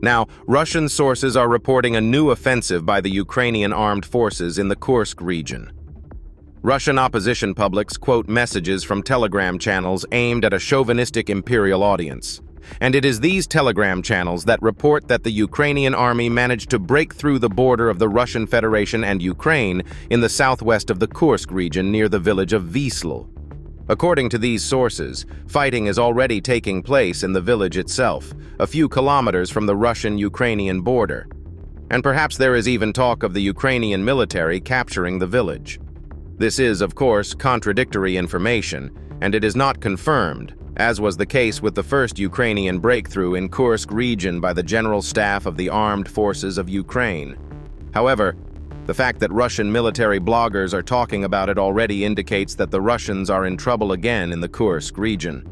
Now, Russian sources are reporting a new offensive by the Ukrainian armed forces in the Kursk region. Russian opposition publics quote messages from Telegram channels aimed at a chauvinistic imperial audience. And it is these Telegram channels that report that the Ukrainian army managed to break through the border of the Russian Federation and Ukraine in the southwest of the Kursk region near the village of Wisl. According to these sources, fighting is already taking place in the village itself, a few kilometers from the Russian-Ukrainian border. And perhaps there is even talk of the Ukrainian military capturing the village. This is, of course, contradictory information, and it is not confirmed, as was the case with the first Ukrainian breakthrough in Kursk region by the General Staff of the Armed Forces of Ukraine. However, the fact that Russian military bloggers are talking about it already indicates that the Russians are in trouble again in the Kursk region.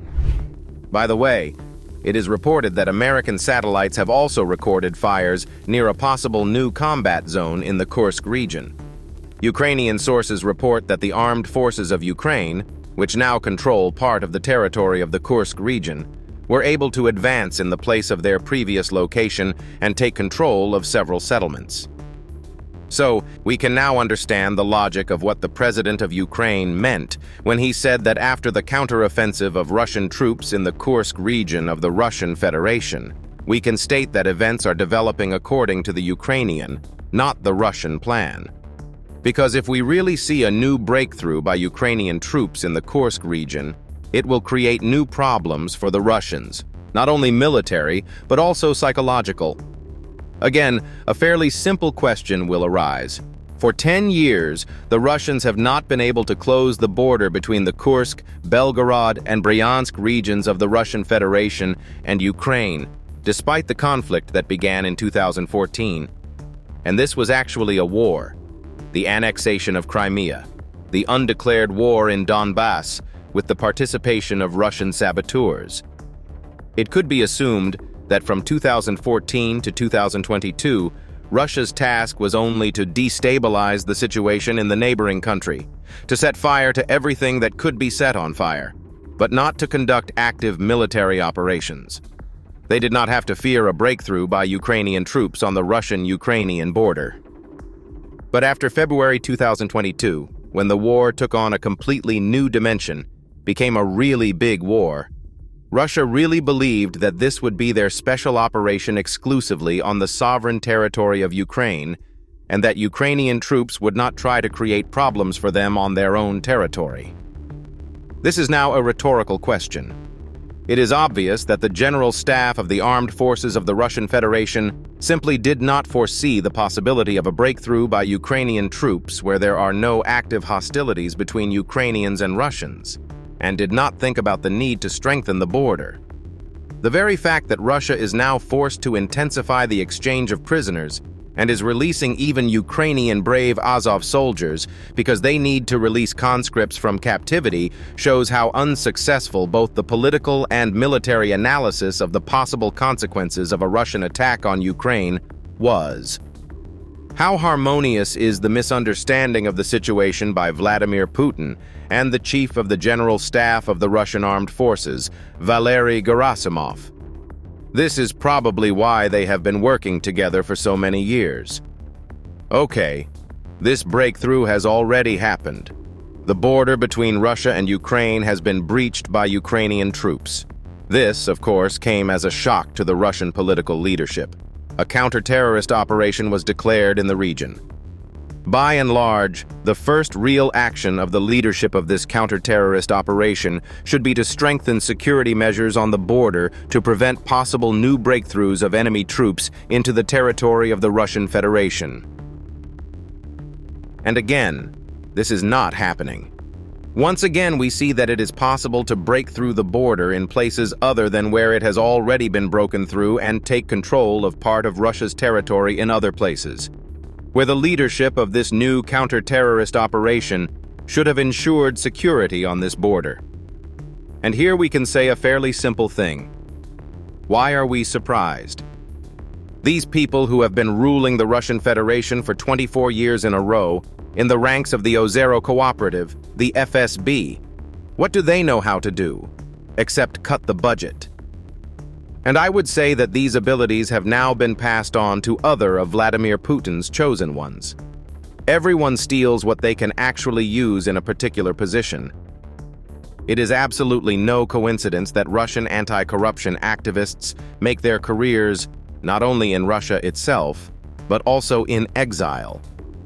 By the way, it is reported that American satellites have also recorded fires near a possible new combat zone in the Kursk region. Ukrainian sources report that the armed forces of Ukraine, which now control part of the territory of the Kursk region, were able to advance in the place of their previous location and take control of several settlements. So, we can now understand the logic of what the president of Ukraine meant when he said that after the counteroffensive of Russian troops in the Kursk region of the Russian Federation, we can state that events are developing according to the Ukrainian, not the Russian plan. Because if we really see a new breakthrough by Ukrainian troops in the Kursk region, it will create new problems for the Russians, not only military, but also psychological. Again, a fairly simple question will arise. For 10 years, the Russians have not been able to close the border between the Kursk, Belgorod, and Bryansk regions of the Russian Federation and Ukraine, despite the conflict that began in 2014. And this was actually a war. The annexation of Crimea, the undeclared war in Donbass, with the participation of Russian saboteurs. It could be assumed that from 2014 to 2022, Russia's task was only to destabilize the situation in the neighboring country, to set fire to everything that could be set on fire, but not to conduct active military operations. They did not have to fear a breakthrough by Ukrainian troops on the Russian-Ukrainian border. But after February 2022, when the war took on a completely new dimension, became a really big war, Russia really believed that this would be their special operation exclusively on the sovereign territory of Ukraine, and that Ukrainian troops would not try to create problems for them on their own territory. This is now a rhetorical question. It is obvious that the General Staff of the Armed Forces of the Russian Federation simply did not foresee the possibility of a breakthrough by Ukrainian troops where there are no active hostilities between Ukrainians and Russians, and did not think about the need to strengthen the border. The very fact that Russia is now forced to intensify the exchange of prisoners and is releasing even Ukrainian brave Azov soldiers because they need to release conscripts from captivity shows how unsuccessful both the political and military analysis of the possible consequences of a Russian attack on Ukraine was. How harmonious is the misunderstanding of the situation by Vladimir Putin and the chief of the General Staff of the Russian Armed Forces, Valery Gerasimov? This is probably why they have been working together for so many years. Okay, this breakthrough has already happened. The border between Russia and Ukraine has been breached by Ukrainian troops. This, of course, came as a shock to the Russian political leadership. A counter-terrorist operation was declared in the region. By and large, the first real action of the leadership of this counter-terrorist operation should be to strengthen security measures on the border to prevent possible new breakthroughs of enemy troops into the territory of the Russian Federation. And again, this is not happening. Once again, we see that it is possible to break through the border in places other than where it has already been broken through and take control of part of Russia's territory in other places, where the leadership of this new counter-terrorist operation should have ensured security on this border. And here we can say a fairly simple thing. Why are we surprised? These people who have been ruling the Russian Federation for 24 years in a row, in the ranks of the Ozero Cooperative, the FSB, what do they know how to do, except cut the budget? And I would say that these abilities have now been passed on to other of Vladimir Putin's chosen ones. Everyone steals what they can actually use in a particular position. It is absolutely no coincidence that Russian anti-corruption activists make their careers not only in Russia itself, but also in exile,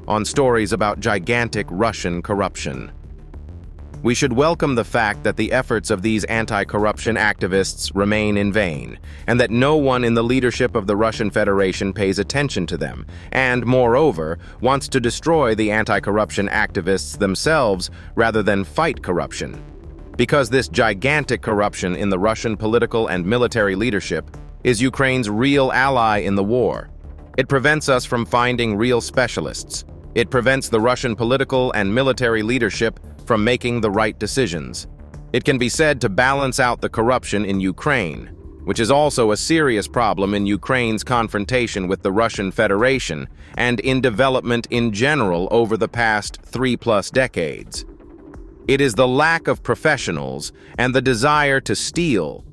on stories about gigantic Russian corruption. We should welcome the fact that the efforts of these anti-corruption activists remain in vain, and that no one in the leadership of the Russian Federation pays attention to them, and, moreover, wants to destroy the anti-corruption activists themselves rather than fight corruption. Because this gigantic corruption in the Russian political and military leadership is Ukraine's real ally in the war. It prevents us from finding real specialists. It prevents the Russian political and military leadership from making the right decisions. It can be said to balance out the corruption in Ukraine, which is also a serious problem in Ukraine's confrontation with the Russian Federation and in development in general over the past 3+ decades. It is the lack of professionals and the desire to steal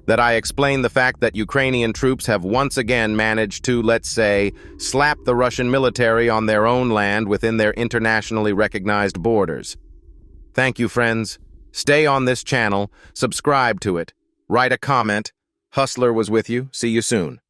that I explain the fact that Ukrainian troops have once again managed to, let's say, slap the Russian military on their own land within their internationally recognized borders. Thank you, friends. Stay on this channel, subscribe to it, write a comment. Hustler was with you. See you soon.